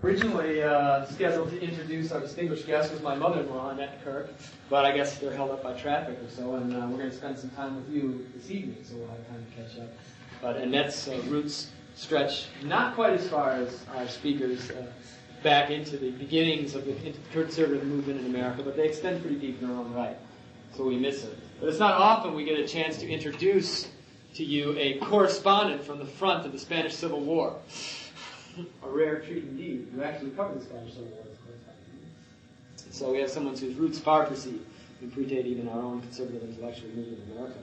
Originally scheduled to introduce our distinguished guest was my mother-in-law, Annette Kirk, but I guess they're held up by traffic or so, and we're going to spend some time with you this evening, so we'll have time to catch up. But Annette's roots stretch not quite as far as our speakers back into the beginnings of the conservative movement in America, but they extend pretty deep in their own right, so we miss her. But it's not often we get a chance to introduce to you a correspondent from the front of the Spanish Civil War. A rare treat indeed. You actually covered the Spanish Civil War, of course. So we have someone whose roots far precede and predate even our own conservative intellectual movement in America.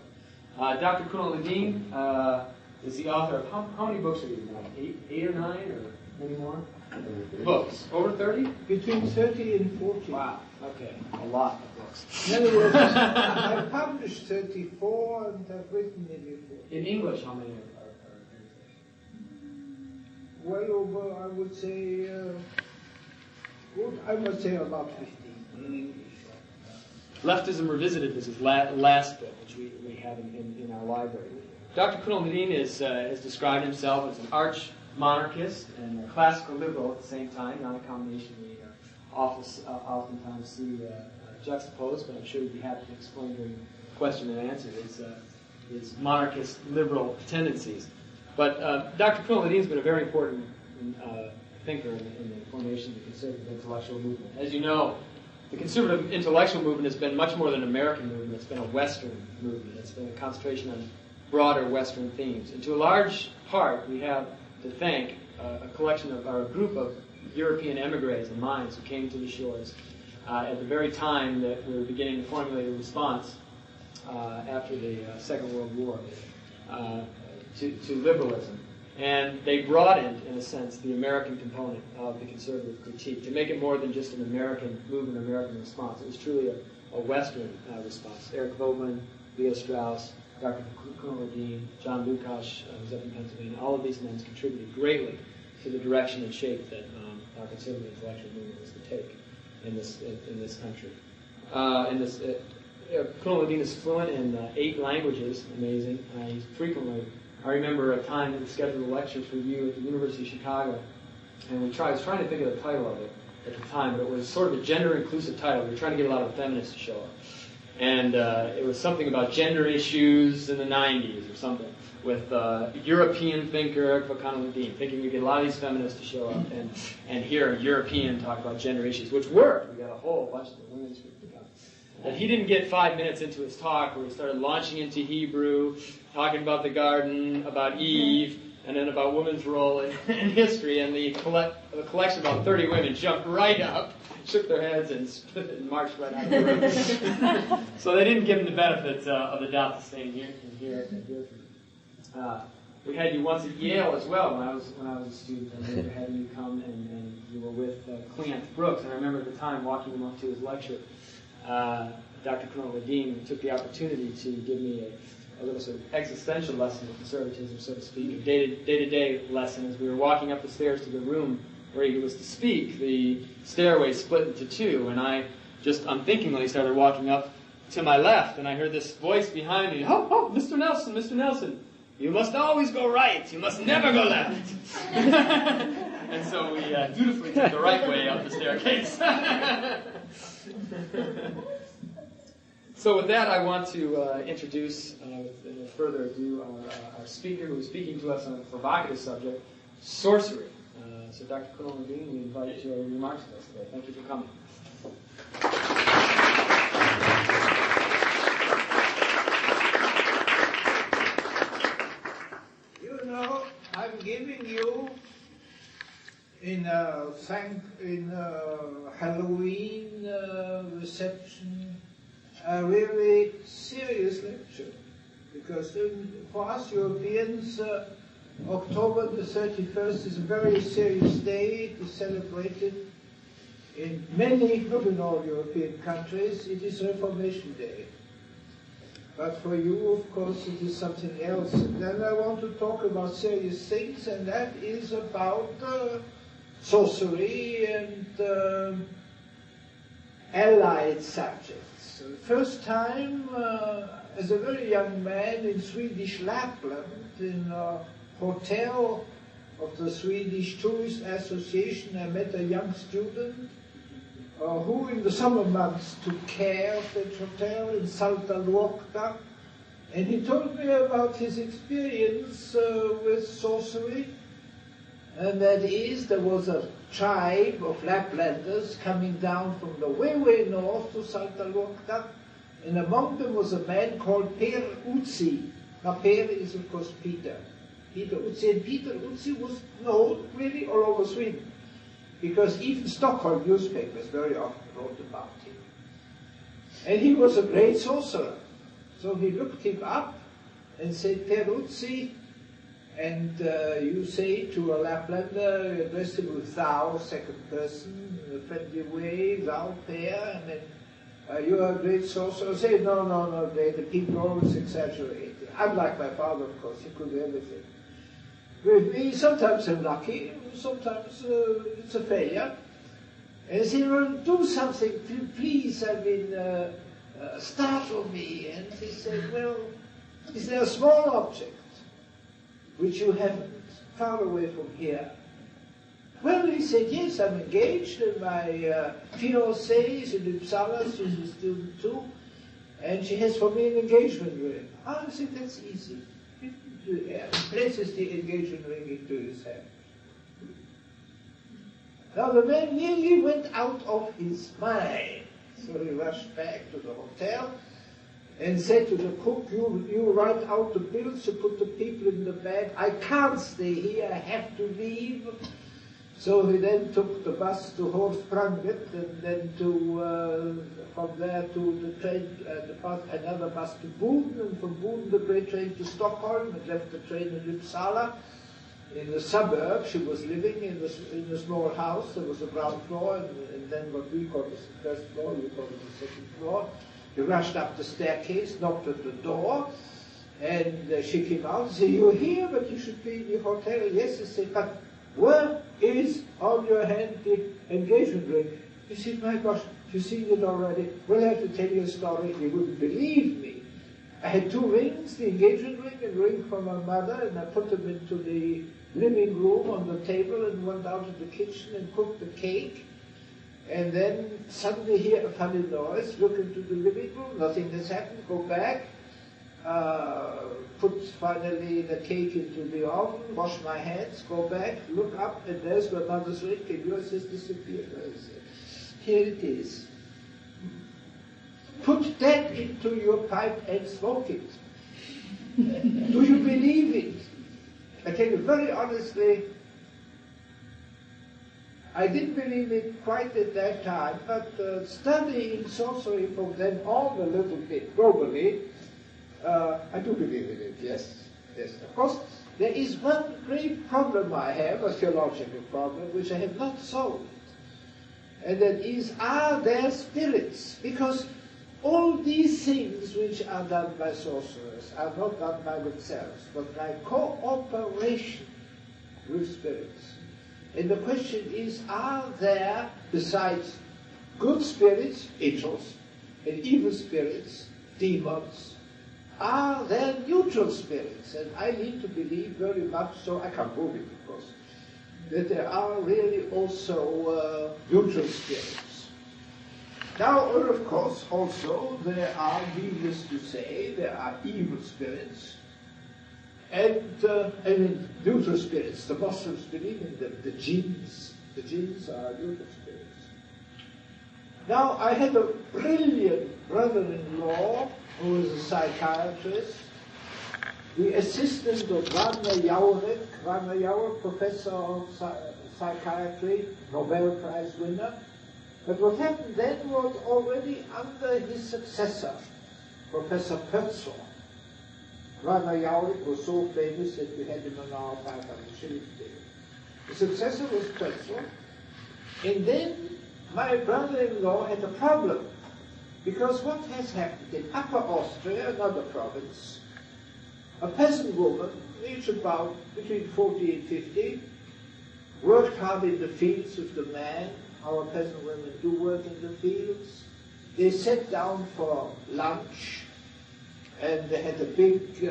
Dr. Kuehnelt-Leddihn is the author of, how many books are you now? 8 or 9 or any more? Books. Over 30? Between 30 and 40. Wow. Okay. A lot of books. In other words, I've published 34 and I've written nearly 40. In English, how many are well over, I would say, about 15 in English. Leftism Revisited was his last book, which we have in our library. Dr. Kuehnelt-Leddihn has described himself as an arch-monarchist and a classical liberal at the same time, not a combination we oftentimes see juxtaposed, but I'm sure he'd be happy to explain during the question and answer his monarchist liberal tendencies. But Dr. Kuehnelt-Leddihn been a very important thinker in the formation of the conservative intellectual movement. As you know, the conservative intellectual movement has been much more than an American movement. It's been a Western movement. It's been a concentration on broader Western themes. And to a large part, we have to thank a group of European emigres and minds who came to the shores at the very time that we were beginning to formulate a response after the Second World War. To liberalism. And they broadened, in a sense, the American component of the conservative critique to make it more than just an American movement, American response. It was truly a Western response. Eric Vogelin, Leo Strauss, Dr. Kuehnelt-Leddihn, John Lukács, who's up in Pennsylvania, all of these men contributed greatly to the direction and shape that our conservative intellectual movement was to take in this country. Kuehnelt-Leddihn is fluent in 8 languages, amazing. He's frequently, I remember a time that we scheduled a lecture for you at the University of Chicago, and I was trying to think of the title of it at the time, but it was sort of a gender-inclusive title. We were trying to get a lot of feminists to show up. And it was something about gender issues in the 90s or something, with European thinker Erik von Kuehnelt-Leddihn, thinking we'd get a lot of these feminists to show up and hear a European talk about gender issues, which worked. We got a whole bunch of women's groups to come. And he didn't get 5 minutes into his talk where he started launching into Hebrew, talking about the garden, about Eve, and then about women's role in history, and the collection of about 30 women jumped right up, shook their heads, and marched right out of the room. So they didn't give him the benefit of the doubt to stay here and hear from him. We had you once at Yale as well when I was a student. I remember having you come and you were with Cleant Brooks, and I remember at the time walking him up to his lecture. Dr. Kuehnelt-Leddihn took the opportunity to give me a little sort of existential lesson of conservatism, so to speak, a day-to-day lesson. As we were walking up the stairs to the room where he was to speak, the stairway split into 2, and I just unthinkingly started walking up to my left, and I heard this voice behind me, "Oh, Mr. Nelson, you must always go right. You must never go left." And so we dutifully took the right way up the staircase. So with that, I want to introduce, without further ado, our speaker who is speaking to us on a provocative subject, sorcery. So Dr. Kuehnelt-Leddihn, we invite your remarks to us today. Thank you for coming. You know, I'm giving you in Halloween reception a really serious lecture, because for us Europeans, October the 31st is a very serious day. It is celebrated in many, not in all European countries. It is Reformation Day. But for you, of course, it is something else. And then I want to talk about serious things, and that is about sorcery and allied subjects. So the first time, as a very young man in Swedish Lapland, in a hotel of the Swedish Tourist Association, I met a young student who in the summer months took care of that hotel in Salta Luokta, and he told me about his experience with sorcery, and that is, there was a tribe of Laplanders coming down from the way, way north to Salta Luokta, and among them was a man called Per Utsi. Now Per is of course Peter Utsi, and Peter Utsi was known really all over Sweden, because even Stockholm newspapers very often wrote about him. And he was a great sorcerer. So he looked him up and said, Per Utsi, and you say to a Laplander, address him with thou, second person, in a friendly way, thou, Per, and then you are a great sorcerer. Say, no, the people always exaggerate. I'm like my father, of course, he could do everything. With me, sometimes I'm lucky, sometimes it's a failure. And he said, well, do something, please, startle me. And he said, well, is there a small object which you haven't far away from here? Well, he said, yes, I'm engaged, and my fiancée is in Uppsala, she's a student too, and she has for me an engagement ring. I said, that's easy. Places the engagement ring into his hand. Now the man nearly went out of his mind. So he rushed back to the hotel and said to the cook, you write out the bills, you put the people in the bed. I can't stay here, I have to leave. So he then took the bus to Horspranget, and then from there to the train, another bus to Boden, and from Boden the great train to Stockholm, and left the train in Uppsala. In the suburb, she was living in a small house. There was a ground floor, and then what we call the first floor, we call it the second floor. He rushed up the staircase, knocked at the door, and she came out and said, you're here, but you should be in the hotel. Yes, he said, but where is on your hand the engagement ring? He said, my gosh, you've seen it already. Well, I have to tell you a story. You wouldn't believe me. I had two rings, the engagement ring and ring from my mother, and I put them into the living room on the table and went out to the kitchen and cooked the cake. And then suddenly hear a funny noise, look into the living room, nothing has happened, go back, put finally the cake into the oven, wash my hands, go back, look up, and there's my mother's ring, and yours has disappeared. Here it is. Put that into your pipe and smoke it. Do you believe it? I tell you very honestly, I didn't believe it quite at that time, but studying sorcery from then on a little bit globally, I do believe in it, yes. Yes. Of course, there is one great problem I have, a theological problem, which I have not solved. And that is, are there spirits? Because all these things which are done by sorcerers are not done by themselves, but by cooperation with spirits. And the question is, are there, besides good spirits, angels, and evil spirits, demons, are there neutral spirits? And I need to believe very much so, I can't prove it of course, that there are really also neutral spirits. Now, of course, also there are, needless to say, there are evil spirits, and neutral spirits. The Muslims believe in them, the jinns. The jinns are neutral spirits. Now, I had a brilliant brother-in-law who was a psychiatrist, the assistant of Ragnar Jaurek. Ragnar Jaurek, professor of psychiatry, Nobel Prize winner. But what happened then was already under his successor, Professor Pötzl. Ragnar Jaurek was so famous that we had him on our 500 shillings bill. The successor was Pötzl, and then my brother-in-law had a problem, because what has happened in Upper Austria, another province, a peasant woman, aged about between 40 and 50, worked hard in the fields with the man. Our peasant women do work in the fields. They sat down for lunch, and they had a big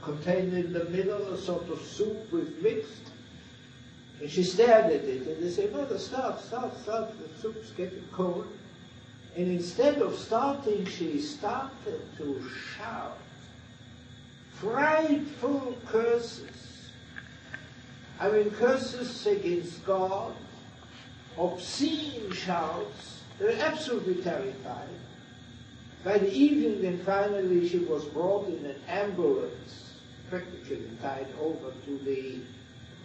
contained in the middle a sort of soup with mixed. And she stared at it, and they said, "Mother, start, the soup's getting cold." And instead of starting, she started to shout frightful curses. I mean, curses against God, obscene shouts. They were absolutely terrified. By the evening, then finally, she was brought in an ambulance, practically tied over to the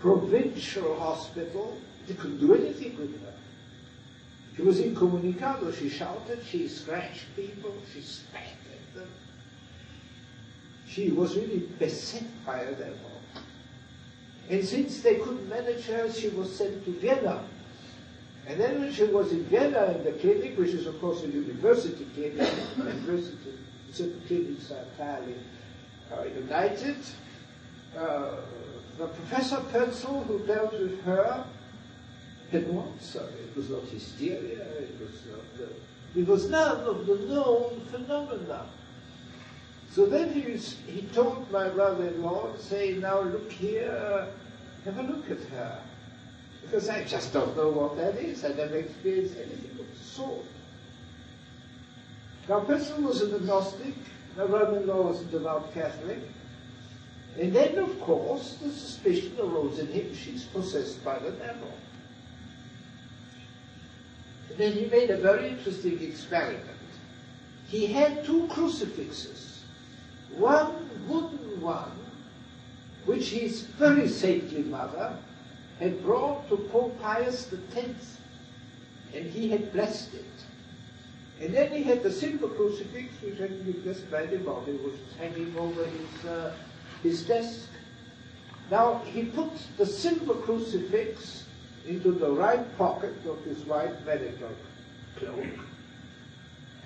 provincial hospital. They couldn't do anything with her. She was incommunicado. She shouted, she scratched people, she spat at them. She was really beset by a devil. And since they couldn't manage her, she was sent to Vienna. And then when she was in Vienna in the clinic, which is of course a university clinic, certain clinics are entirely united, the Professor Pencil who dealt with her had no answer. It was not hysteria, it was none of the known phenomena. So then he told my brother-in-law, saying, "Now look here, have a look at her. Because I just don't know what that is. I never experienced anything of the sort." Now, Pencil was an agnostic, my brother-in-law was a devout Catholic. And then, of course, the suspicion arose in him, she's possessed by the devil. And then he made a very interesting experiment. He had 2 crucifixes, one wooden one, which his very saintly mother had brought to Pope Pius X, and he had blessed it. And then he had the silver crucifix, which had been blessed by the body, was hanging over his desk. Now, he put the silver crucifix into the right pocket of his white medical cloak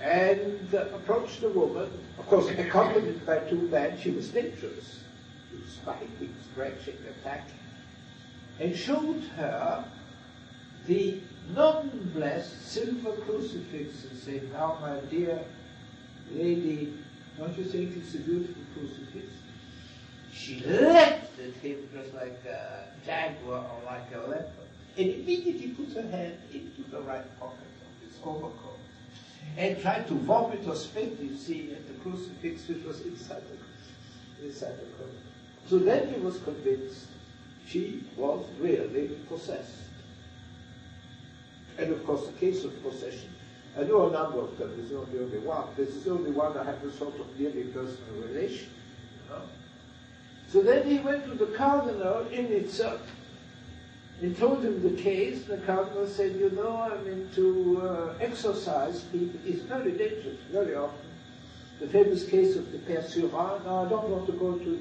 and approached the woman, of course accompanied by 2 men. She was dangerous. She was fighting, scratching, attacking, and showed her the non-blessed silver crucifix and said, "Now, my dear lady, don't you think it's a beautiful crucifix?" She leapt at him just like a jaguar or like a leopard, and immediately put her hand into the right pocket of his overcoat and tried to vomit or spit, you see, at the crucifix which was inside the coat. So then he was convinced she was really possessed. And of course, the case of possession, I know a number of them, this is not the only one. This is the only one I have a sort of nearly personal relation. You know? So then he went to the cardinal in itself and told him the case. The cardinal said, "You know, I mean, to exorcise people is very dangerous, very often. The famous case of the Père Surin, now I don't want to go into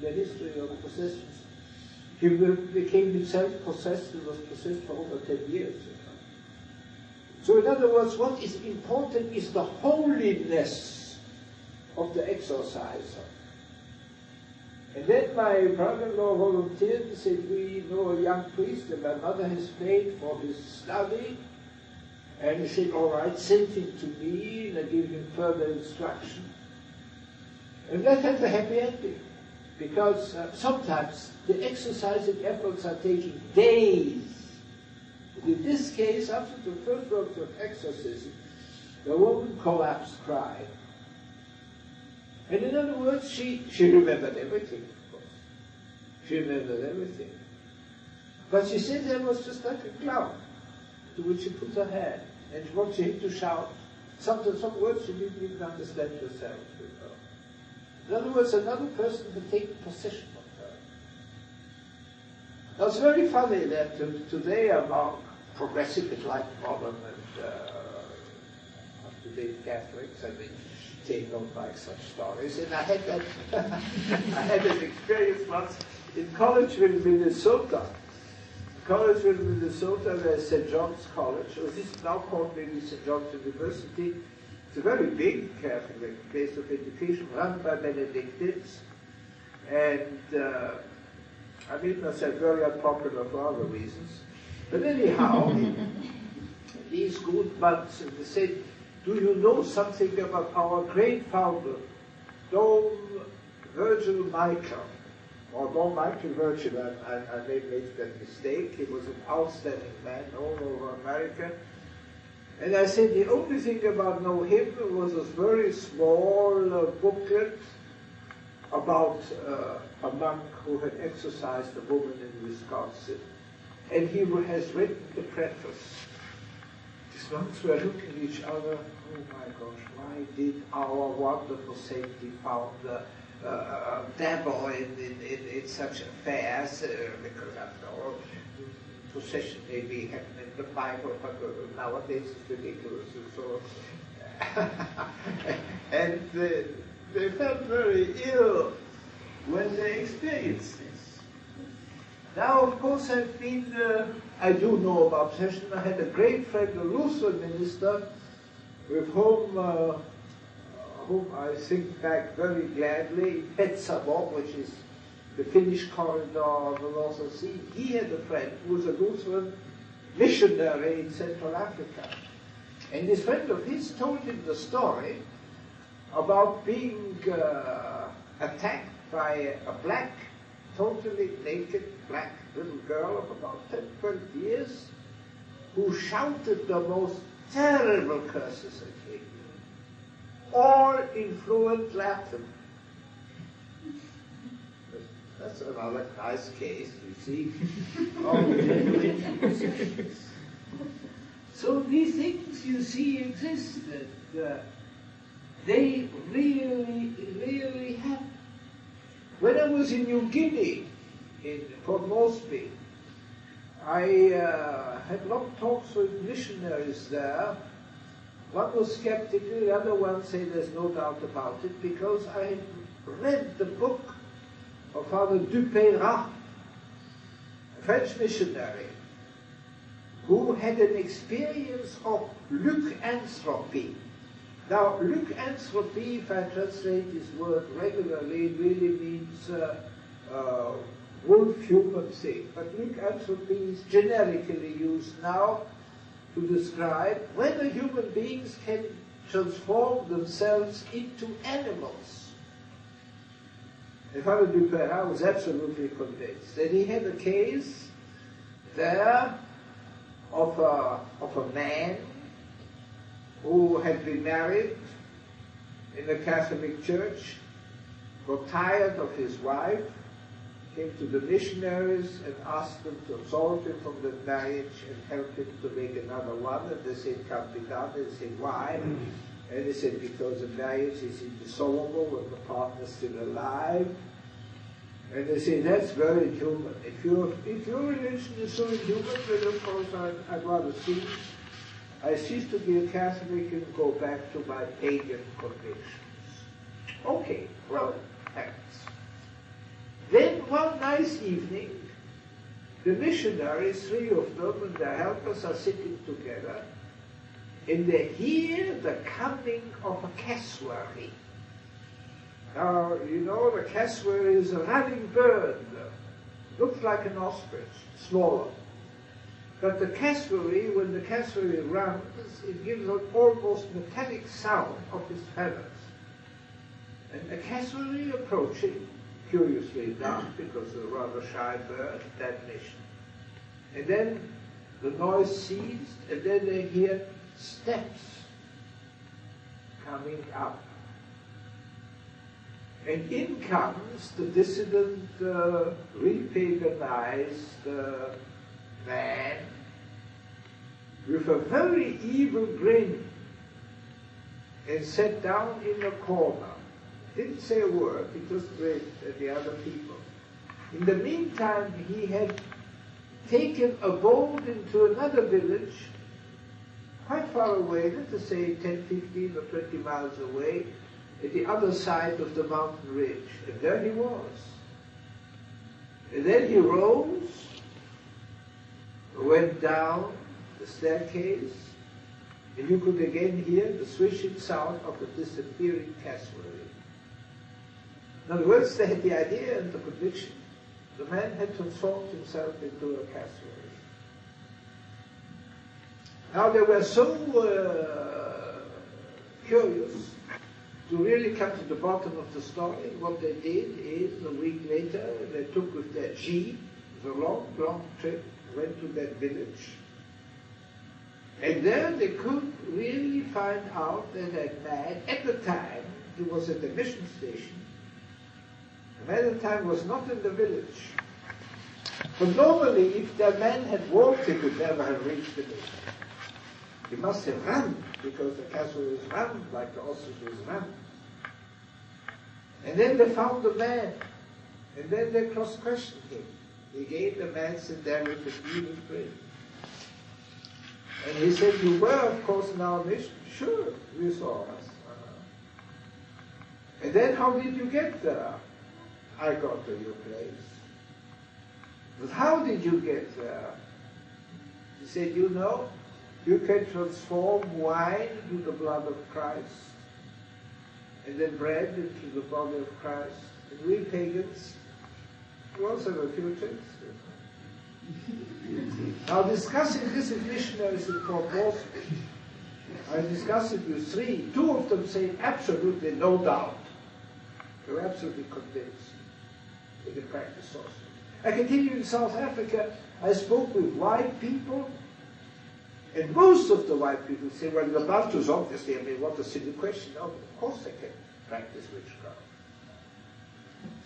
the history of the possessions. He became himself possessed and was possessed for over 10 years. You know. So in other words, what is important is the holiness of the exorciser. And then my brother-in-law volunteered and said, "We know a young priest that my mother has paid for his study." And he said, "All right, send him to me," and I gave him further instruction. And that had a happy ending, because sometimes the exorcising efforts are taking days. In this case, after the first works of exorcism, the woman collapsed crying. And in other words, she remembered everything, of course. She remembered everything. But she said there was just like a cloud to which she put her hand, and what she had to shout, some words she didn't even understand herself. You know. In other words, another person had taken possession of her. Now it's very funny that today among progressive and like modern and up-to-date Catholics, I mean, they don't like such stories. And I had that, I had an experience once in Collegeville, Minnesota. Collegeville, Minnesota, there's St. John's College, or this is now called maybe St. John's University. It's a very big Catholic place of education run by Benedictines. And I made myself very unpopular for other reasons. But anyhow, these good months, and they said, "Do you know something about our great founder, Dom Virgil Michael, or not Michael Virgil, I may make that mistake. He was an outstanding man all over America. And I said the only thing about know him was this very small booklet about a monk who had exorcised a woman in Wisconsin. And he has written the preface. These monks were looking at each other, oh my gosh, why did our wonderful saintly founder dabble in such affairs? Because after all, possession may be happening in the Bible, but nowadays it's ridiculous and so on. And they felt very ill when they experienced this. Now, of course, I do know about possession. I had a great friend, a Lutheran minister, with whom I think back very gladly, Petsamo, which is the Finnish corridor of the Northern Sea. He had a friend who was a Lutheran missionary in Central Africa. And this friend of his told him the story about being attacked by a black, totally naked black little girl of about 10, 12 years, who shouted the most terrible curses at him, all in fluent Latin. That's another nice case, you see. So these things, you see, exist. They really, really happen. When I was in New Guinea, in Port Moresby, I had long talks with missionaries there. One was skeptical, the other one said there's no doubt about it, because I had read the book of Father Dupeyrat, a French missionary, who had an experience of lycanthropy. Now, lycanthropy, if I translate this word regularly, really means wolf-human thing. But lycanthropy is generically used now to describe whether human beings can transform themselves into animals. And Father Dupeyrat was absolutely convinced. And he had a case there of a man who had been married in the Catholic Church, got tired of his wife, came to the missionaries and asked them to absolve him from the marriage and help him to make another one. And they said, can't be done. And they said, why? And they said, because the marriage is indissoluble when the partner is still alive. And they say, that's very human. If your religion is so inhuman, then of course I'd rather cease. I cease to be a Catholic and go back to my pagan convictions. Okay, well, thanks. Then one nice evening, the missionaries, 3 of them and their helpers are sitting together, and they hear the coming of a cassowary. Now, you know, the cassowary is a running bird, looks like an ostrich, smaller. But the cassowary, when the cassowary runs, it gives an almost metallic sound of his feathers. And the cassowary approaching, curiously enough, because a rather shy bird, that mission. And then the noise ceased, and then they hear steps coming up. And in comes the dissident, repaganized man with a very evil grin and sat down in a corner. Didn't say a word, he just grinned at the other people. In the meantime, he had taken a boat into another village, quite far away, let us say 10, 15 or 20 miles away, at the other side of the mountain ridge. And there he was. And then he rose, went down the staircase, and you could again hear the swishing sound of the disappearing cassowary. In other words, they had the idea and the conviction. The man had transformed himself into a cassowary. Now they were so curious to really come to the bottom of the story, what they did is, a week later, they took with their jeep, it was a long, long trip, went to that village, and there they could really find out that that man, at the time, he was at the mission station. The man at the time was not in the village. But normally, if the man had walked, he could never have reached the village. He must have run, because the castle is run like the ostriches run. And then they found the man, and then they cross-questioned him. They gave the man Sindari to feed and pray. And he said, "You were, of course, in our mission." "Sure, you saw us." "And then how did you get there?" "I got to your place." "But how did you get there?" He said, "You know, you can transform wine into the blood of Christ, and then bread into the body of Christ. And we pagans, we also have a few tricks." Now, discussing this with missionaries in proportion, I discussed it with three. Two of them say absolutely no doubt. They were absolutely convinced they can practice sorcery. I can tell you, in South Africa, I spoke with white people, and most of the white people say, "Well, the Bantus, obviously, I mean, what a silly question." "Oh, of course they can practice witchcraft."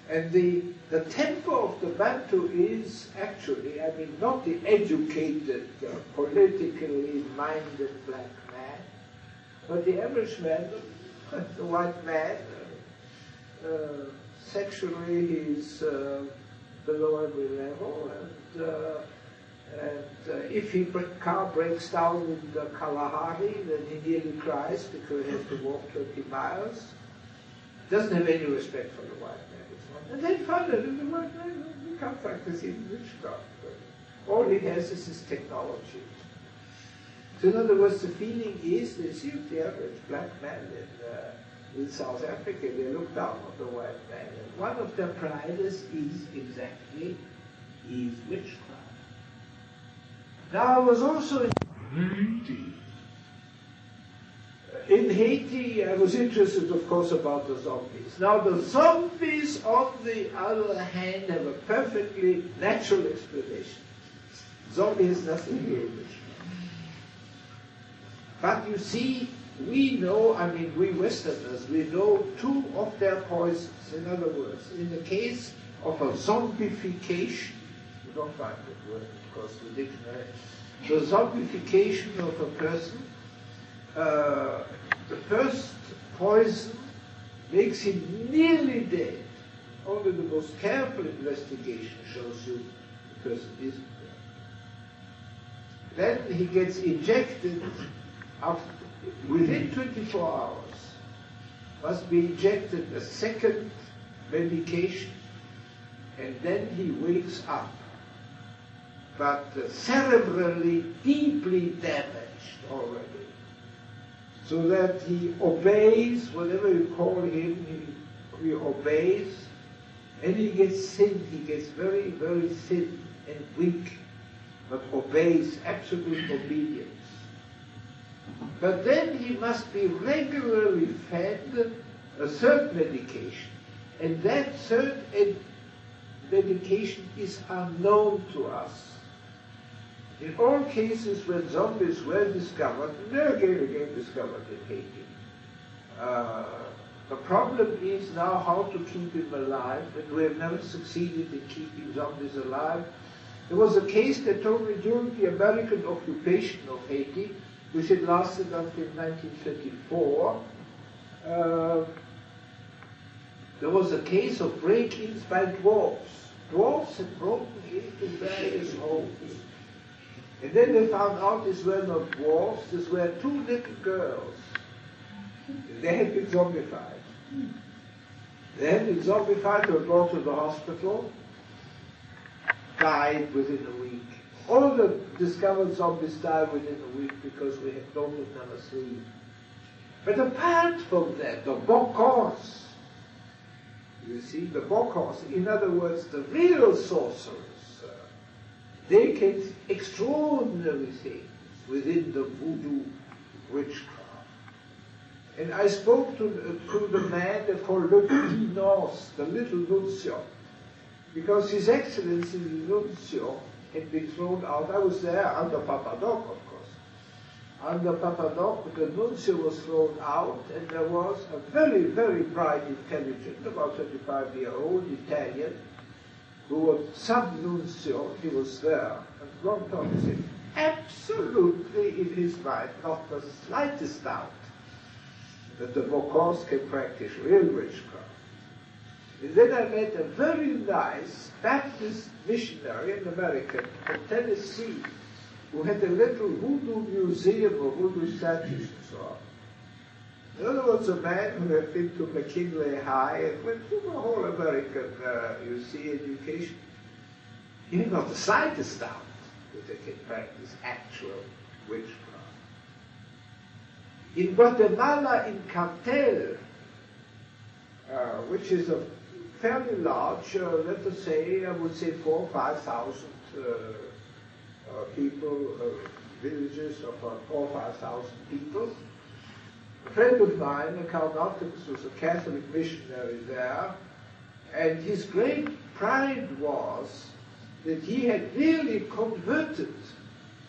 And the temper of the Bantu is actually, I mean, not the educated, politically minded black man, but the average man, the white man. Sexually, he's below every level, and if his car breaks down in the Kalahari, then he nearly cries because he has to walk 20 miles. Doesn't have any respect for the white man. And then finally, the white man, he can't practice even witchcraft. All he has is his technology. So in other words, the feeling is, they see the average black man in South Africa, they look down on the white man. And one of their prides is exactly witchcraft. Now, I was also in Haiti. In Haiti, I was interested, of course, about the zombies. Now, the zombies, on the other hand, have a perfectly natural explanation. Zombie has nothing to do with it. But you see, we know, I mean, we Westerners, we know two of their poisons. In other words, in the case of a zombification, you don't find that word, of course, in the dictionary, the zombification of a person, the first poison makes him nearly dead. Only the most careful investigation shows you the person isn't dead. Then he gets injected within 24 hours, must be injected a second medication, and then he wakes up, but cerebrally deeply damaged already. So that he obeys, whatever you call him, he obeys, and he gets thin, he gets very, very thin and weak, but obeys, absolute obedience. But then he must be regularly fed a third medication, and that third medication is unknown to us. In all cases when zombies were discovered, and they're again discovered in Haiti, the problem is now how to keep him alive, and we have never succeeded in keeping zombies alive. There was a case that told me during the American occupation of Haiti, which had lasted until 1934, there was a case of break-ins by dwarfs. Dwarfs had broken into various homes. And then they found out these were not dwarfs, these were two little girls. They had been zombified. They had been zombified, they were brought to the hospital, died within a week. All the discovered zombies died within a week because we had told them never sleep. But apart from that, the bokors, you see, the bokors, in other words, the real sorcerers, they can extraordinary things within the voodoo witchcraft. And I spoke to the man they call Le Petit Nonce, the little nuncio, because His Excellency the nuncio had been thrown out. I was there under Papa Doc, of course. Under Papa Doc, the nuncio was thrown out, and there was a very, very bright, intelligent, about 25-year-old Italian, who was sub-nuncio. He was there, and Ron Thompson, absolutely in his mind, not the slightest doubt that the Bocors can practice real witchcraft. And then I met a very nice Baptist missionary, an American, from Tennessee, who had a little voodoo museum of voodoo statues and so on. In other words, a man who had been to McKinley High and went through the whole American, education. He had not the slightest doubt that they can practice actual witchcraft. In Guatemala, in Cartel, which is a fairly large, let us say, I would say 4,000 or 5,000 people, villages of 4,000 or 5,000 people. A friend of mine, a Carnaticus, was a Catholic missionary there, and his great pride was that he had really converted,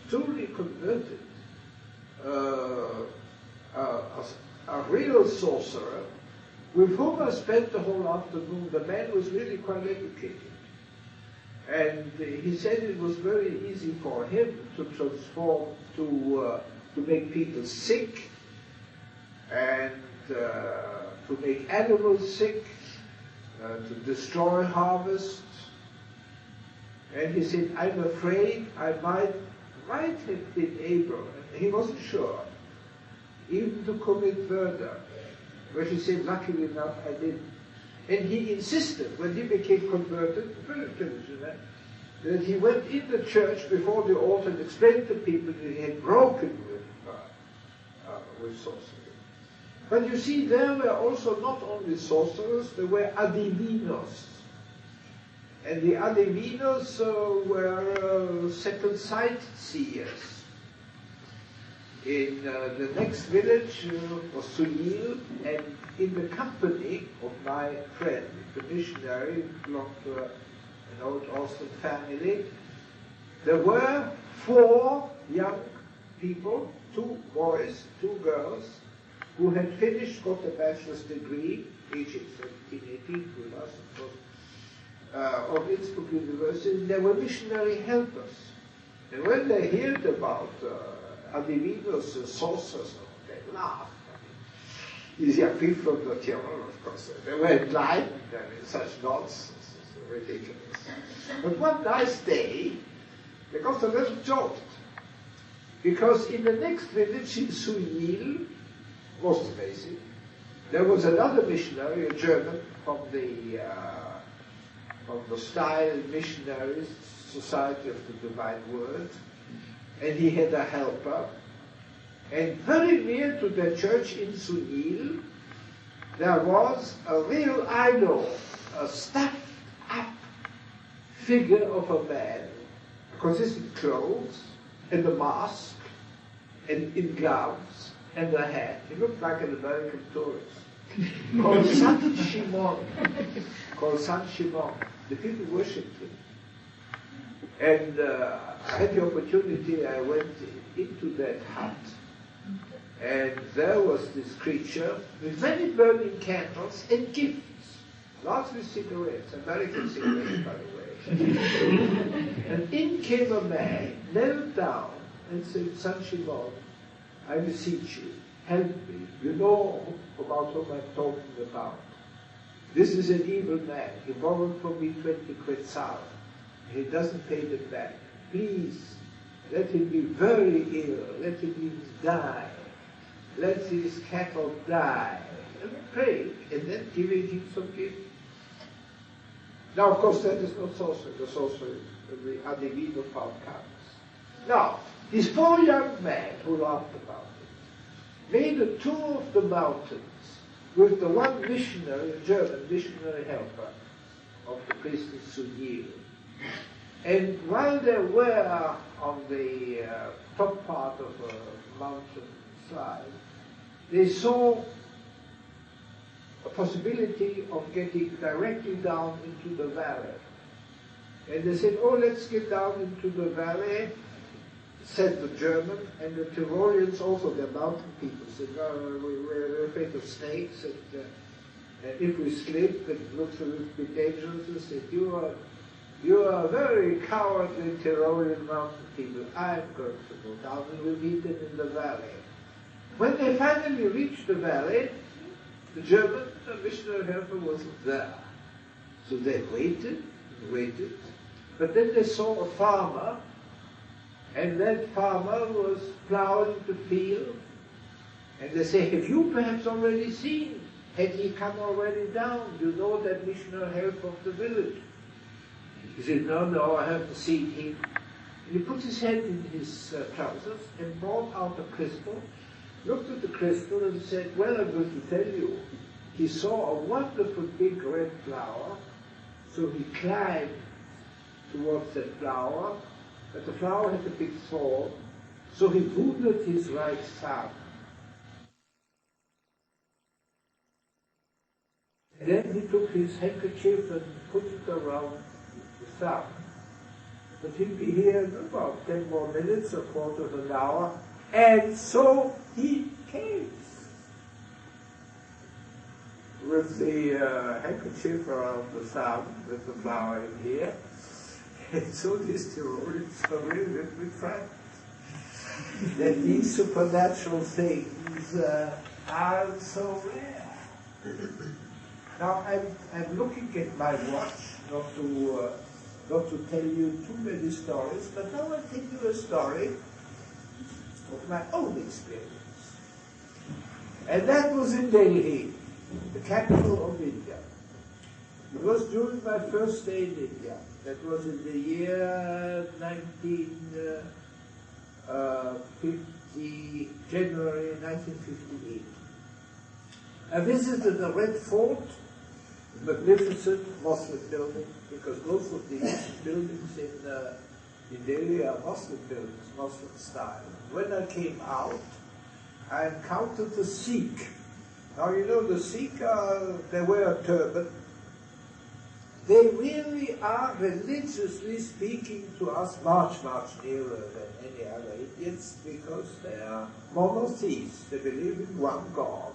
truly converted, a real sorcerer with whom I spent the whole afternoon. The man was really quite educated. And he said it was very easy for him to transform, to make people sick, and to make animals sick, to destroy harvest. And he said, I'm afraid I might have been able, and he wasn't sure, even to commit murder. But he said, luckily enough, I didn't. And he insisted, when he became converted, very intelligent man, that he went in the church before the altar and explained to people that he had broken with sorcery. But you see, there were also not only sorcerers, there were adivinos. And the adivinos were second sight seers. In the next village was Sunil, and in the company of my friend, the missionary, belonged to an old Austin family, there were 4 young people, 2 boys, 2 girls, who had got a bachelor's degree, aged 17, 18, with us, of course, of Innsbruck University. They were missionary helpers. And when they heard about adivinos, sorcerers, they laughed. These young people from the Tyrol, of course, they were enlightened. I mean, such nonsense, it's ridiculous. But one nice day, they got a little jolted, because in the next village in Sunil, most amazing, there was another missionary, a German, from the Style Missionaries Society of the Divine Word, and he had a helper. And very near to the church in Sunil, there was a real idol, a stuffed up figure of a man, consisting in clothes, and a mask, and in gloves, and a hat. He looked like an American tourist, called San Shimon. The people worshipped him. And I had the opportunity, I went into that hut, and there was this creature with many burning candles and gifts, lots of cigarettes, American cigarettes, by the way. And in came a man, knelt down, and said, San Shimon, I beseech you, help me. You know about whom I'm talking about. This is an evil man. He borrowed from me 20 quetzal. He doesn't pay them back. Please, let him be very ill. Let him even die. Let his cattle die. And pray, and then giving him some gift. Now, of course, that is not sorcery. The sorcery, the adivino found comes. Now, these 4 young men who laughed about it made a tour of the mountains with the one missionary, a German missionary helper of the priest in Sunil. And while they were on the top part of a mountain side, they saw a possibility of getting directly down into the valley. And they said, oh, let's get down into the valley, said the German, and the Tyroleans also, the mountain people, said, no, we're afraid of snakes, and if we slip, it looks a little bit dangerous. They said, you are very cowardly Tyrolean mountain people. I'm going to go down and we'll meet them in the valley. When they finally reached the valley, the German missionary helper wasn't there. So they waited and waited. But then they saw a farmer, and that farmer was plowing the field. And they say, have you perhaps already seen? Had he come already down? You know that missionary helper of the village. He said, no, I haven't seen him. And he put his hand in his trousers and brought out a crystal, looked at the crystal and said, well, I'm going to tell you. He saw a wonderful big red flower, so he climbed towards that flower, but the flower had a big thorn, so he wounded his right thumb. And then he took his handkerchief and put it around the thumb. But he'll be here in about 10 more minutes, a quarter of an hour, and so he came with the handkerchief around the thumb, with the flower in here. And so these Tyroleans are really a little bit frightened that these supernatural things are so rare. Now I'm looking at my watch, not to tell you too many stories, but now I'll tell you a story of my own experience. And that was in Delhi, the capital of India. It was during my first stay in India. That was in the year January 1958. I visited the Red Fort, a magnificent Muslim building, because most of these buildings in Delhi are Muslim buildings, Muslim style. When I came out, I encountered the Sikh. Now you know the Sikh, they wear a turban. They really are, religiously speaking, to us much nearer than any other Indians, because they are monotheists. They believe in one God.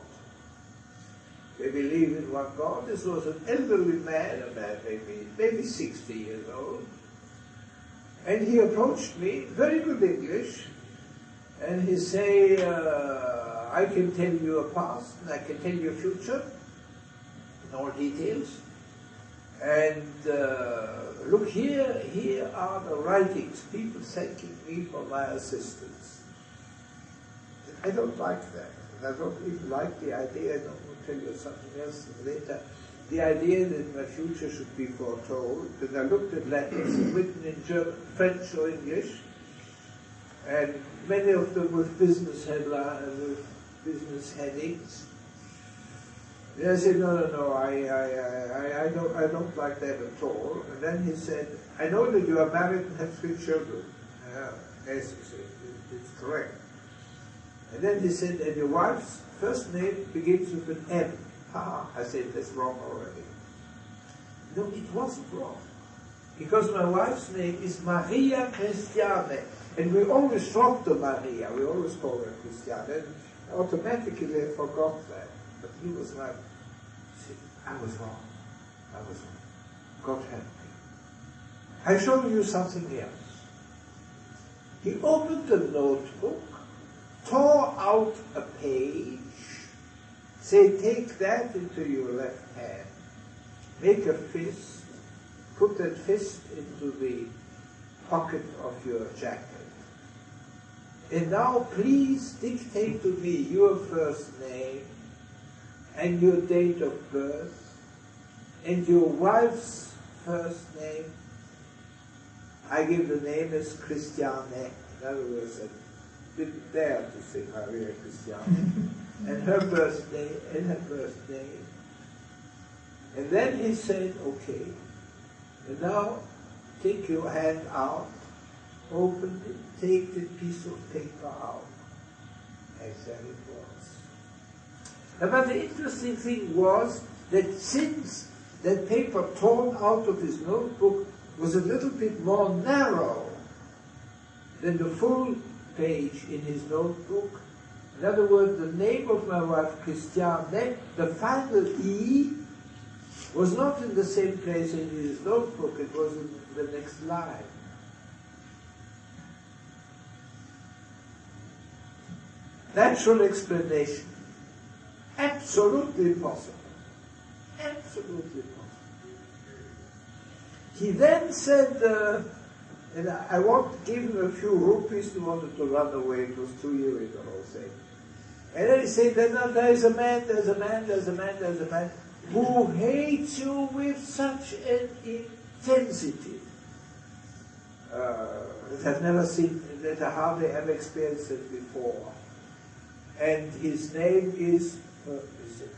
They believe in one God. This was an elderly man, a man maybe 60 years old, and he approached me, very good English, and he say, I can tell you a past, and I can tell you a future, in all details. And look, here are the writings, people thanking me for my assistance. I don't like that. And I don't even like the idea, I don't want to tell you something else later, the idea that my future should be foretold. And I looked at letters written in German, French or English, and many of them with business headlines, with business headings. And I said, no, I don't like that at all. And then he said, I know that you are married and have 3 children. Yes, he said, it's correct. And then he said, and your wife's first name begins with an M. I said, that's wrong already. No, it wasn't wrong. Because my wife's name is Maria Christiane. And we always dropped the Maria. We always call her Christiane. And automatically they forgot that. But he was right. See, I was wrong. God help me. I show you something else. He opened the notebook, tore out a page, said, take that into your left hand, make a fist, put that fist into the pocket of your jacket. And now please dictate to me your first name and your date of birth and your wife's first name. I give the name as Christiane. In other words, I didn't dare to say Maria Christiane. And her birthday and her birthday. And then he said, okay, and now take your hand out, open it, take the piece of paper out. I said it was. But the interesting thing was that since that paper torn out of his notebook was a little bit more narrow than the full page in his notebook, in other words, the name of my wife, Christiane, the final E, was not in the same place in his notebook, it was in the next line. Natural explanation. Absolutely possible. Absolutely possible. He then said, and I gave him a few rupees, he wanted to run away, it was 2 years ago, the whole thing. And then he said, there's a man who hates you with such an intensity that I've never seen, that I hardly ever experienced it before. And his name is,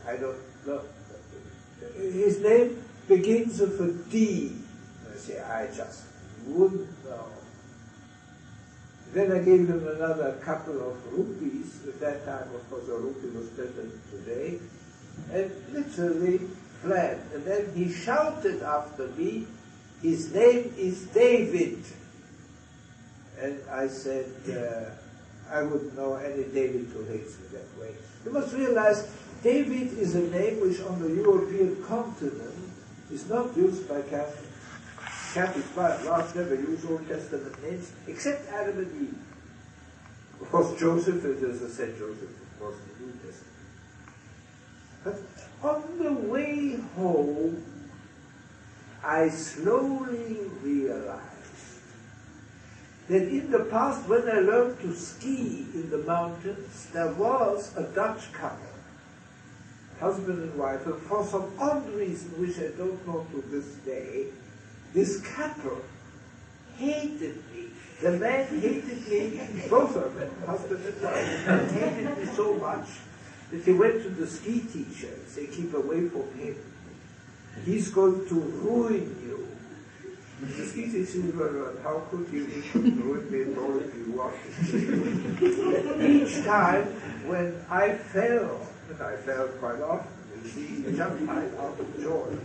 I don't know, his name begins with a D. I say, I just wouldn't know. Then I gave him another couple of rupees. At that time, of course, a rupee was better than today. And literally fled. And then he shouted after me, his name is David. And I said, I wouldn't know any David who hates me that way. You must realize, David is a name which on the European continent is not used by Catholics. Catholics by and large never use Old Testament names, except Adam and Eve. Of course, Joseph, as I said, Joseph, of course, in the New Testament. But on the way home, I slowly realized that in the past, when I learned to ski in the mountains, there was a Dutch couple, husband and wife, and for some odd reason, which I don't know to this day, this couple hated me. The man hated me, both of them, husband and wife, hated me so much that he went to the ski teacher and said, keep away from him. He's going to ruin you. The ski teacher said, well, how could you ruin me at all if you want? Each time when I fell, and I fell quite often, he jumped high out of joy.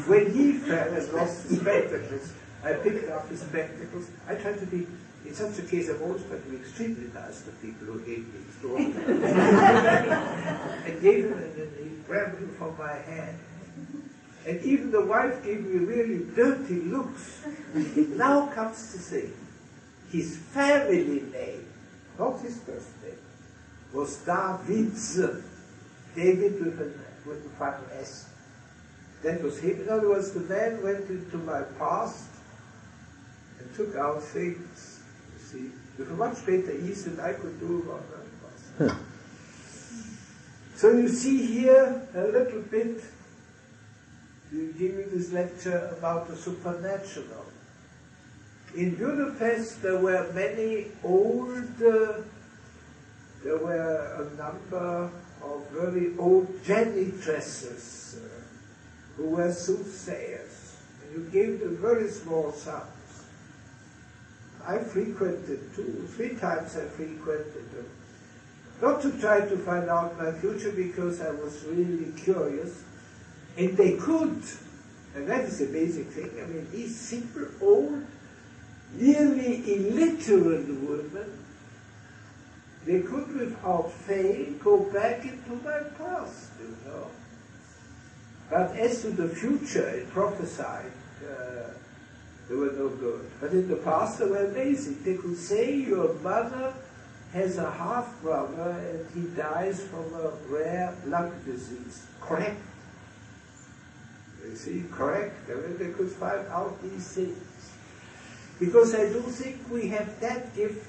When he fell and lost his spectacles, I picked up his spectacles. I tried to be, in such a case, I've always tried to be extremely nice to people who hate me extraordinarily. And gave him, and then he grabbed him from my hand. And even the wife gave me really dirty looks. Now comes the thing. His family name, not his first name, was Davids. David with the final S. That was him. In other words, the man went into my past and took out things, you see, with a much greater ease than I could do about my past. So you see here a little bit, you give me this lecture about the supernatural. In Budapest there were many old, there were a number of very old janitresses who were soothsayers, and you gave them very small sums. I frequented 2, 3 times I frequented them. Not to try to find out my future, because I was really curious, and they could, and that is the basic thing. I mean, these simple old, nearly illiterate women, they could without fail go back into my past, you know. But as to the future, it prophesied, they were no good. But in the past, they were amazing. They could say your mother has a half-brother and he dies from a rare lung disease. Correct. You see, correct. I mean, they could find out these things. Because I do think we have that gift.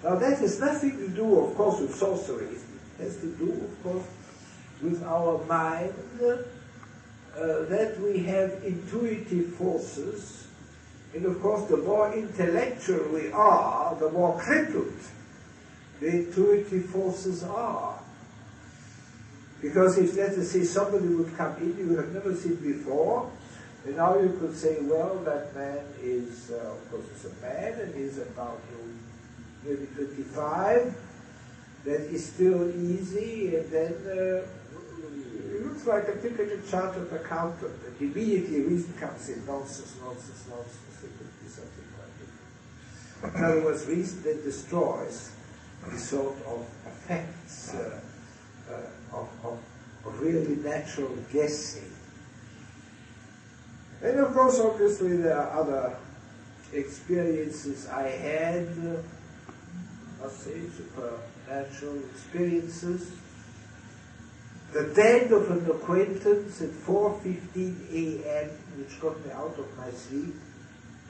Now that has nothing to do, of course, with sorcery. It has to do, of course, with our mind, that we have intuitive forces. And of course, the more intellectual we are, the more crippled the intuitive forces are. Because if, let us say, somebody would come in you have never seen before, and now you could say, well, that man is, of course, it's a man, and he's about maybe 25, that is still easy, and then like a typical chartered accountant, and immediately reason comes in, nonsense, nonsense, nonsense, it could be something quite different. In other words, reason then destroys the sort of effects of really natural guessing. And of course, obviously, there are other experiences I had, must say, supernatural experiences. The death of an acquaintance at 4:15 a.m., which got me out of my sleep,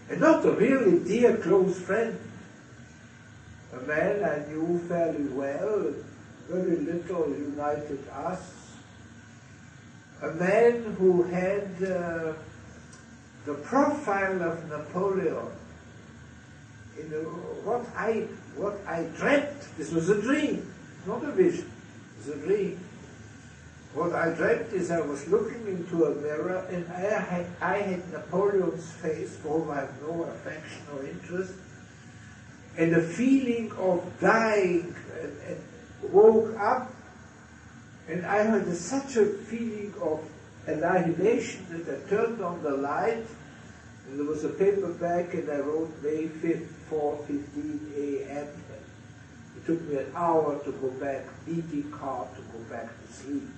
and not a really dear close friend, a man I knew fairly well, very little united us, a man who had the profile of Napoleon. In what I dreamt, this was a dream, not a vision, it was a dream. What I dreamt is I was looking into a mirror and I had Napoleon's face, for whom I have no affection or interest, and a feeling of dying, and woke up, and I had such a feeling of annihilation that I turned on the light, and there was a paper bag, and I wrote May 5th, 4:15 a.m. It took me an hour to go back, beating hard to go back to sleep.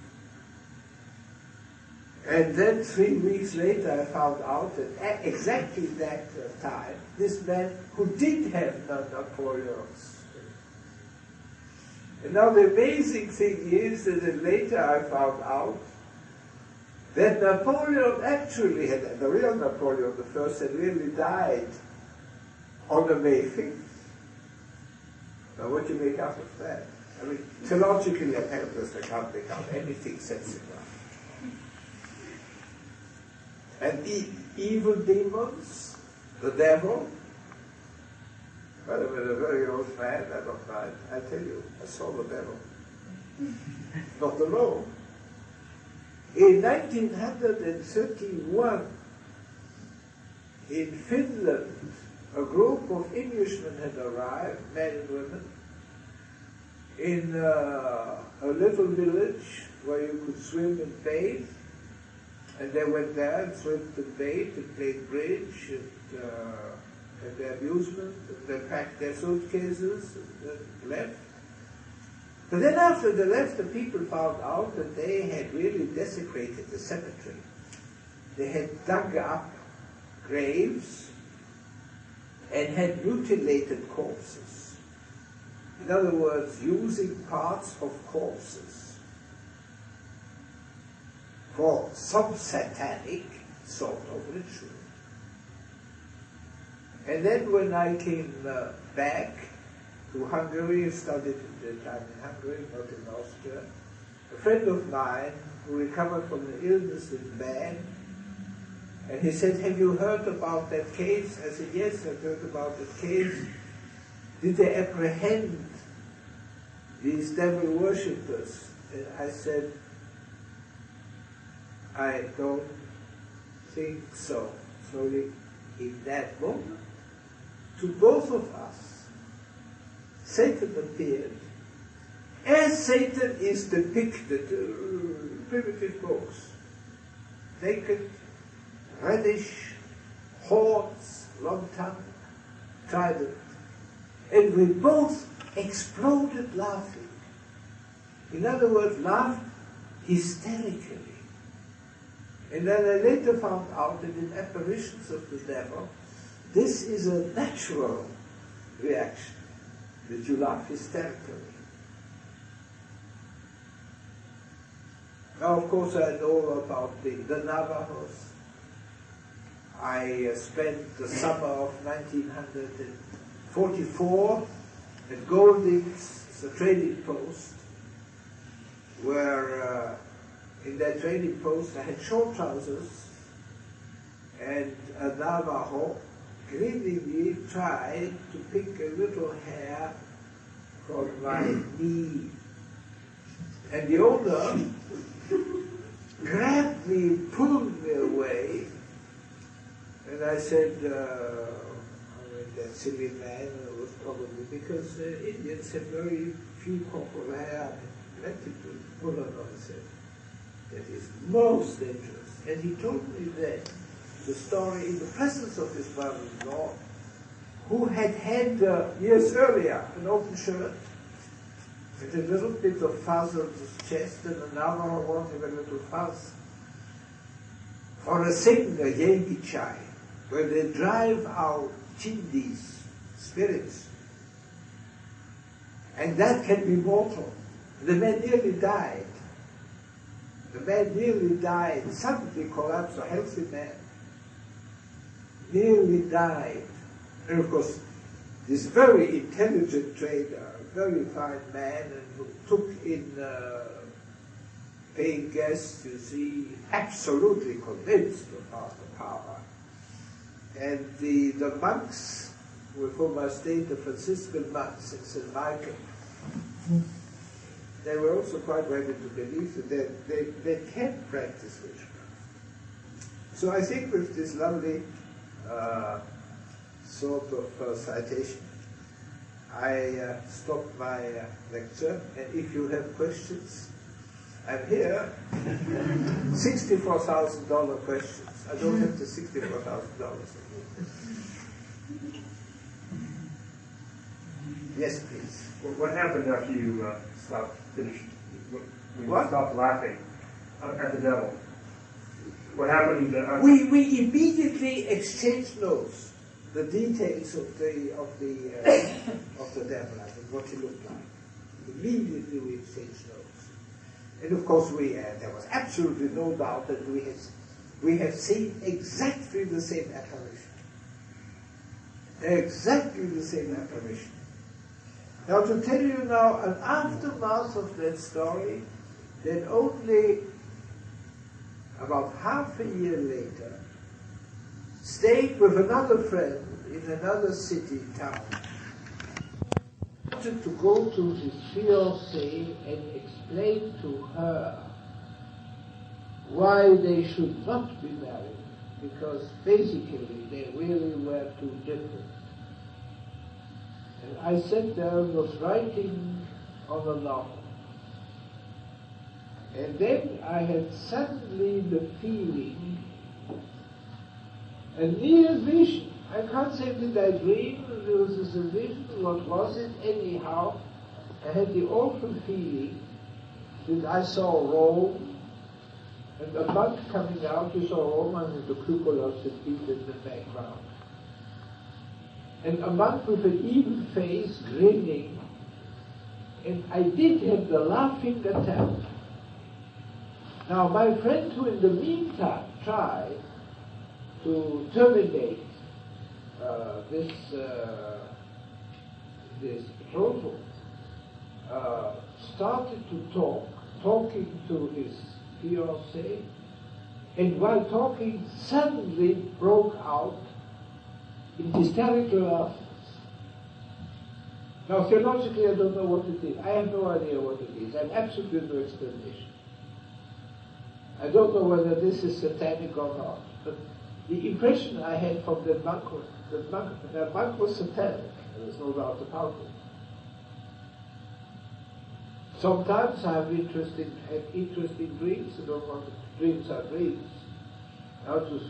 And then 3 weeks later I found out that at exactly that time, this man who did have Napoleon's. And now the amazing thing is that later I found out that Napoleon actually had, the real Napoleon I had really died on the May 5th. Now what do you make out of that? I mean, theologically I can't make out anything sensible. And the evil demons, the devil, well, I'm a very old man, I don't mind. I tell you, I saw the devil. Not alone. In 1931, in Finland, a group of Englishmen had arrived, men and women, in a little village where you could swim and bathe. And they went there and swam and bathed and played bridge and had their amusement, and they packed their suitcases and then left. But then after they left, the people found out that they had really desecrated the cemetery. They had dug up graves and had mutilated corpses. In other words, using parts of corpses for some satanic sort of ritual. And then when I came back to Hungary, studied at the time in Hungary, not in Austria, a friend of mine who recovered from an illness in man, and he said, "Have you heard about that case?" I said, "Yes, I've heard about that case. Did they apprehend these devil worshippers?" And I said, "I don't think so." So in that moment, to both of us, Satan appeared as Satan is depicted in primitive books. Naked, reddish, horns, long tongue, trident. And we both exploded laughing. In other words, laughed hysterically. And then I later found out that in apparitions of the devil, this is a natural reaction, that you laugh hysterically. Now, of course, I know about the Navajos. I spent the summer of 1944 at Golding's, it's a trading post, where in that trading post I had short trousers, and a Navajo grinningly tried to pick a little hair from my knee. And the owner grabbed me, pulled me away, and I said, that silly man, was probably because Indians have very few crop of hair, plenty to pull on, I said. that is most dangerous. And he told me then the story in the presence of his brother-in-law, who had years earlier an open shirt with a little bit of fuzz on his chest and another one with a little fuzz. For a thing, a Yankee chai, where they drive out chindis, spirits, and that can be mortal. The man nearly died. Suddenly collapsed, a healthy man. Nearly died. And of course, this very intelligent trader, a very fine man, and who took in paying guests, you see, absolutely convinced of the power. And the monks with whom I stayed, the Franciscan monks in St. Michael, they were also quite ready to believe that they can practice witchcraft. So I think with this lovely sort of citation, I stop my lecture, and if you have questions, I'm here. $64,000 questions. I don't have the $64,000. Yes, please. What happened after you finished? When you What? stopped laughing at the devil? What happened? We immediately exchanged notes, the details of the devil, I think, what he looked like. Immediately we exchanged notes. And of course there was absolutely no doubt that we have seen exactly the same apparition. Exactly the same apparition. Now to tell you now an aftermath of that story, then only about half a year later, stayed with another friend in another city town. Wanted to go to his fiancée and explain to her why they should not be married, because basically they really were too different. And I sat there and was writing on a novel. And then I had suddenly the feeling, a near vision. I can't say did I dream, there was a vision, what was it? Anyhow, I had the awful feeling that I saw Rome, and a monk coming out, you saw Rome and the cupolas that beat in the background. And a monk with an evil face, grinning, and I did have the laughing attempt. Now my friend, who in the meantime tried to terminate this proposal, started to talking to his fiancée, and while talking suddenly broke out in hysterical laughter. Now theologically I don't know what it is. I have no idea what it is. I have absolutely no explanation. I don't know whether this is satanic or not, but the impression I had from that monk was that monk was satanic. There's no doubt about it. Sometimes I have interesting dreams. I don't want to, dreams are dreams. Now to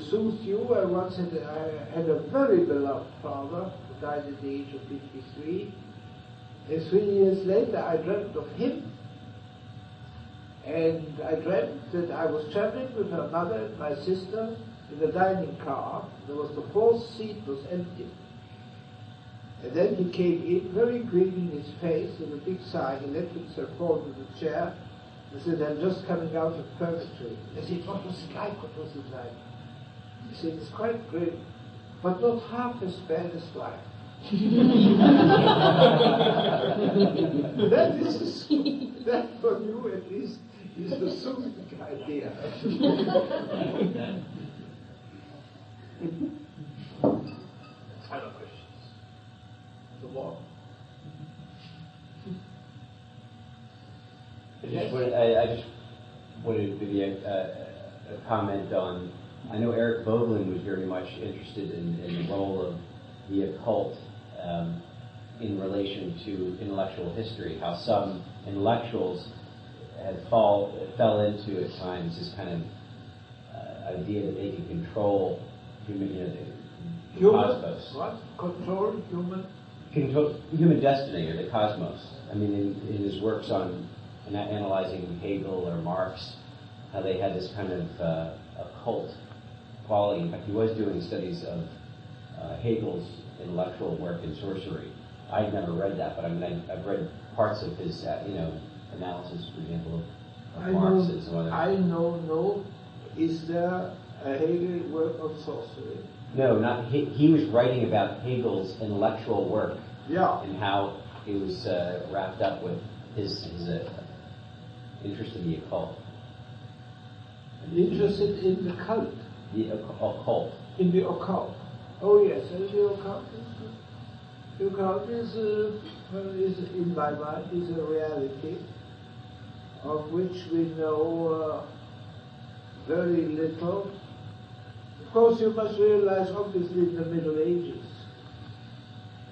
soothe you, I once had a very beloved father who died at the age of 53. And 3 years later I dreamt of him. And I dreamt that I was traveling with her mother and my sister in the dining car. There was the fourth seat was empty. And then he came in, very green in his face, with a big sigh. He let himself fall into the chair and said, "I'm just coming out of purgatory." I said, "What was it like? What was it like?" He said, "It's quite grim, but not half as bad as life." That for you at least is the soothing idea. Other questions? The more? I just wanted to give you a comment on, I know Erik Vogelin was very much interested in the role of the occult in relation to intellectual history, how some intellectuals fell into at times this kind of idea that they can control human cosmos. What? Control human? Control human destiny or the cosmos. I mean, in his works on analyzing Hegel or Marx, how they had this kind of occult quality. In fact, he was doing studies of Hegel's intellectual work in Sorcery. I've never read that, but I mean, I've read parts of his, analysis, for example, of Marx and some other. I know. Is there a Hegel work on sorcery? No, not he was writing about Hegel's intellectual work. Yeah. And how he was wrapped up with his interest in the occult. Interested in the cult. The occult. In the occult. Oh yes, and the occult is in my mind is a reality of which we know very little. Of course, you must realize, obviously, in the Middle Ages,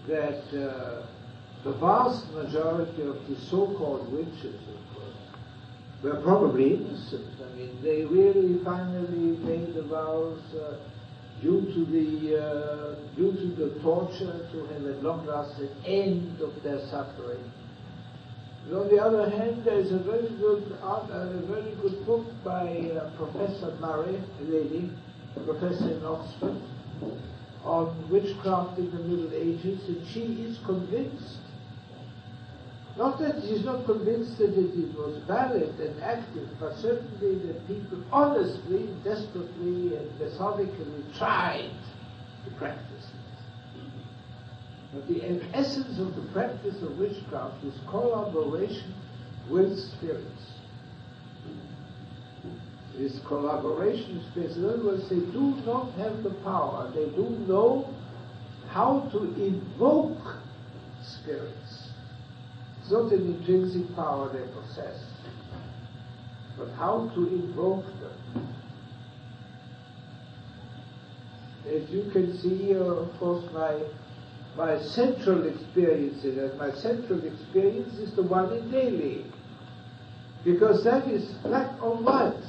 that the vast majority of the so-called witches, of course, were probably innocent. I mean, they really finally made the vows due to the torture to have at long last an end of their suffering. And on the other hand, there is a very good book by Professor Leddihn, professor in Oxford, on witchcraft in the Middle Ages, and she is convinced, not that she's not convinced that it was valid and active, but certainly that people honestly, desperately, and methodically tried to practice it. But the essence of the practice of witchcraft is collaboration with spirits. This collaboration with spirits. In other words, they do not have the power. They do know how to invoke spirits. It's not an intrinsic power they possess, but how to invoke them. As you can see, of course, my central experience in it, my central experience is the one in Delhi, because that is black on white.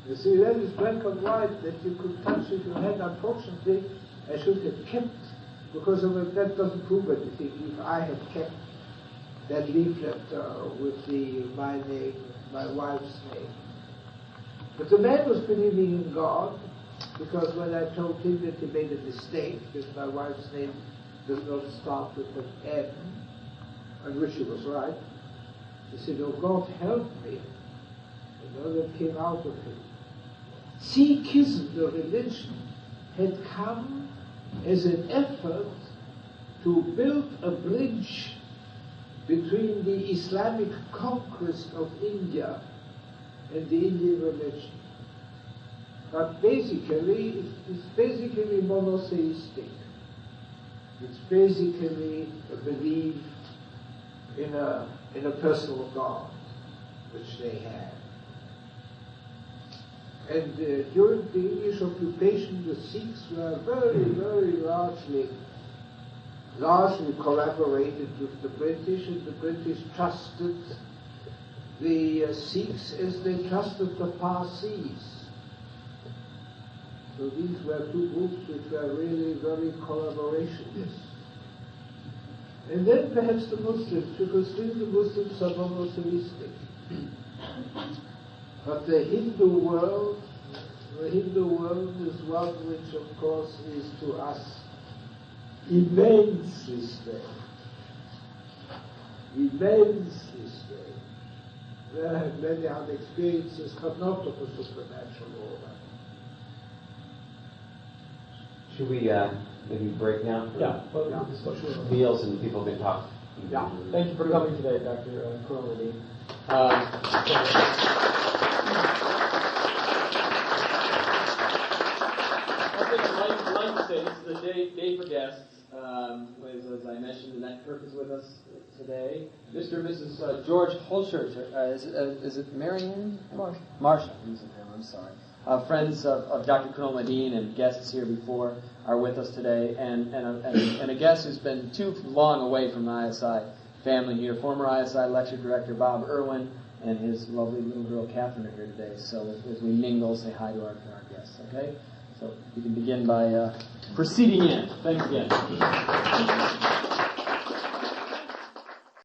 You see, that is black and white that you could touch with your hand. Unfortunately, I should have kept, because that doesn't prove anything. If I had kept that leaflet with my name, my wife's name. But the man was believing in God, because when I told him that he made a mistake, that my wife's name does not start with an M, on which he was right, he said, "Oh, God help me." And that came out of him. Sikhism, the religion, had come as an effort to build a bridge between the Islamic conquest of India and the Indian religion. But basically, it's basically monotheistic. It's basically a belief in a personal God, which they had. And during the English occupation, the Sikhs were very, very largely collaborated with the British, and the British trusted the Sikhs as they trusted the Parsis. So these were two groups which were really very collaborationist. And then perhaps the Muslims, because still the Muslims are monotheistic. But the Hindu world is one which, of course, is to us immensely strange. Immensely strange. There have many other experiences, but not of a supernatural order. Should we maybe break now? Yeah. Meals and people can talk. Yeah. Thank you for coming today, Dr. Kuehnelt-Leddihn. I'd like to say this is the day for guests. As I mentioned, Annette Kirk is with us today. Mr. and Mrs. George Holscher, is it Marianne? Marsha. I'm sorry. Friends of Dr. Kuehnelt-Leddihn and guests here before are with us today, and a guest who's been too long away from the ISI family here, former ISI lecture director Bob Irwin, and his lovely little girl Catherine are here today. So as we mingle, say hi to our guests, okay? So you can begin by proceeding in. Thanks again.